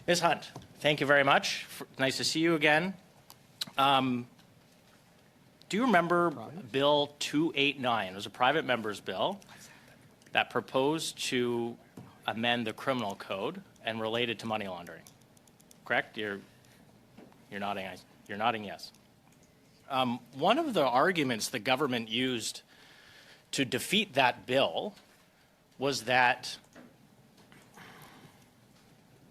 Ms. Hunt, thank you very much. Nice to see you again. Do you remember Bill 289? It was a private member's bill that proposed to amend the criminal code and related to money laundering. Correct? You're nodding. You're nodding yes. One of the arguments the government used to defeat that bill was that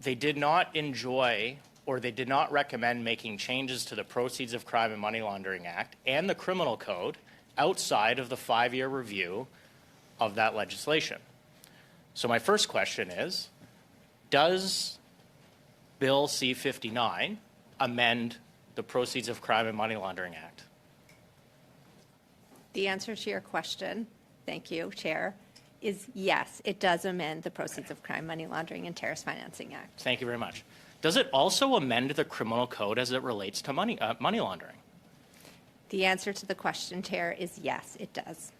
they did not enjoy or they did not recommend making changes to the Proceeds of Crime and Money Laundering Act and the Criminal Code outside of the 5-year review of that legislation. So my first question is, does Bill C-59 amend the Proceeds of Crime and Money Laundering Act? The answer to your question, thank you, Chair, is yes, it does amend the Proceeds of Crime, Money Laundering, and Terrorist Financing Act. Thank you very much. Does it also amend the criminal code as it relates to money laundering? The answer to the question, Chair, is yes, it does.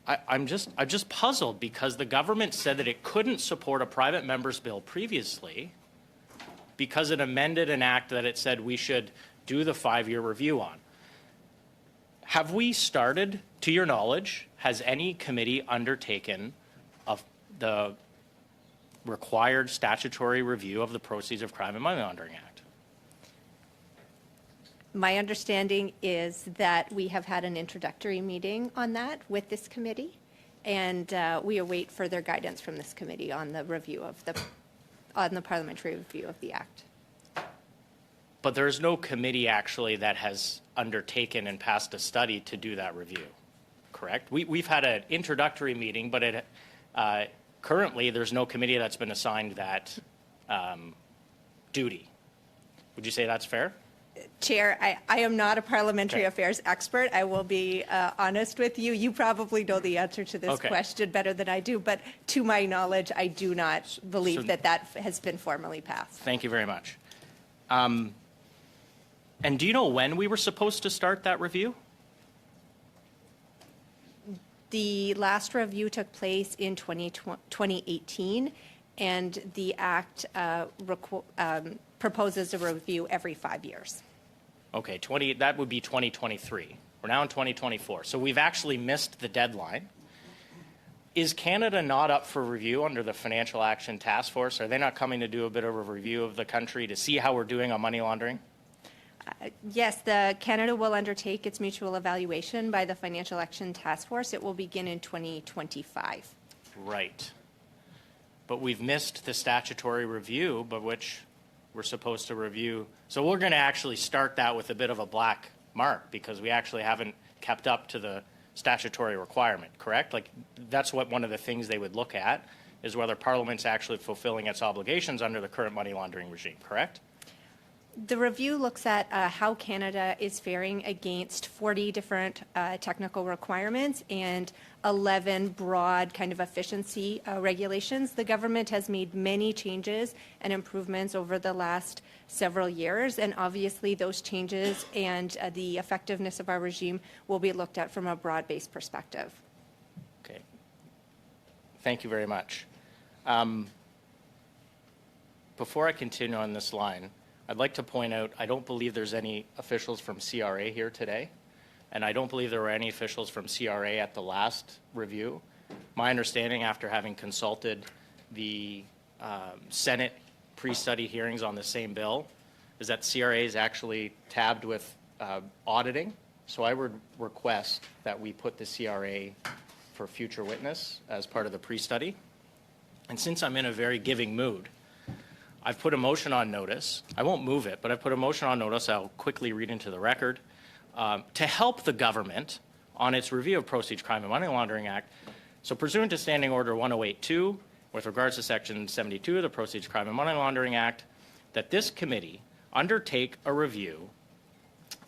I'm just puzzled because the government said that it couldn't support a private member's bill previously because it amended an act that it said we should do the 5-year review on. Have we started, to your knowledge, has any committee undertaken of the required statutory review of the Proceeds of Crime and Money Laundering Act? My understanding is that we have had an introductory meeting on that with this committee, and we await further guidance from this committee on the review of the parliamentary review of the act. But there's no committee actually that has undertaken and passed a study to do that review, correct? We've had an introductory meeting, but currently there's no committee that's been assigned that duty. Would you say that's fair? Chair, I am not a parliamentary affairs expert. I will be honest with you. You probably know the answer to this question better than I do, but to my knowledge, I do not believe that has been formally passed. Thank you very much. And do you know when we were supposed to start that review? The last review took place in 2018, and the Act proposes a review every 5 years. Okay, that would be 2023. We're now in 2024, so we've actually missed the deadline. Is Canada not up for review under the Financial Action Task Force? Are they not coming to do a bit of a review of the country to see how we're doing on money laundering? Yes, Canada will undertake its mutual evaluation by the Financial Action Task Force. It will begin in 2025. Right. But we've missed the statutory review, by which we're supposed to review. So we're going to actually start that with a bit of a black mark because we actually haven't kept up to the statutory requirement, correct? Like that's what one of the things they would look at is whether Parliament's actually fulfilling its obligations under the current money laundering regime, correct? The review looks at how Canada is faring against 40 different technical requirements and 11 broad kind of efficiency regulations. The government has made many changes and improvements over the last several years, and obviously those changes and the effectiveness of our regime will be looked at from a broad-based perspective. Okay. Thank you very much. Before I continue on this line, I'd like to point out I don't believe there's any officials from CRA here today, and I don't believe there were any officials from CRA at the last review. My understanding, after having consulted the Senate pre-study hearings on the same bill, is that CRA is actually tabbed with auditing. So I would request that we put the CRA for future witness as part of the pre-study. And since I'm in a very giving mood, I've put a motion on notice. I won't move it, but I've put a motion on notice. I'll quickly read into the record to help the government on its review of Proceeds Crime and Money Laundering Act. So pursuant to Standing Order 1082, with regards to Section 72 of the Proceeds Crime and Money Laundering Act, that this committee undertake a review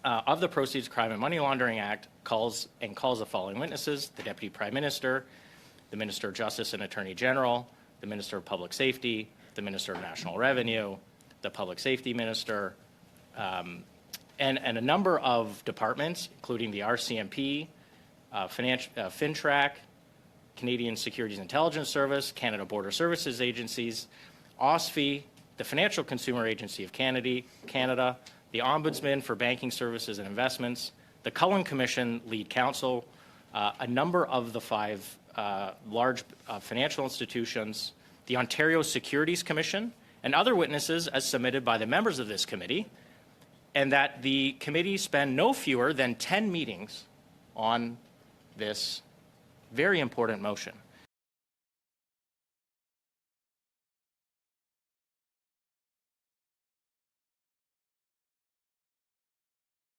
of the Proceeds Crime and Money Laundering Act, calls the following witnesses: the Deputy Prime Minister, the Minister of Justice and Attorney General, the Minister of Public Safety, the Minister of National Revenue, the Public Safety Minister, and a number of departments, including the RCMP, FinTrack, Canadian Securities Intelligence Service, Canada Border Services Agencies, OSFI, the Financial Consumer Agency of Canada, the Ombudsman for Banking Services and Investments, the Cullen Commission lead counsel, a number of the 5 large financial institutions, the Ontario Securities Commission, and other witnesses as submitted by the members of this committee, and that the committee spend no fewer than 10 meetings on this very important motion.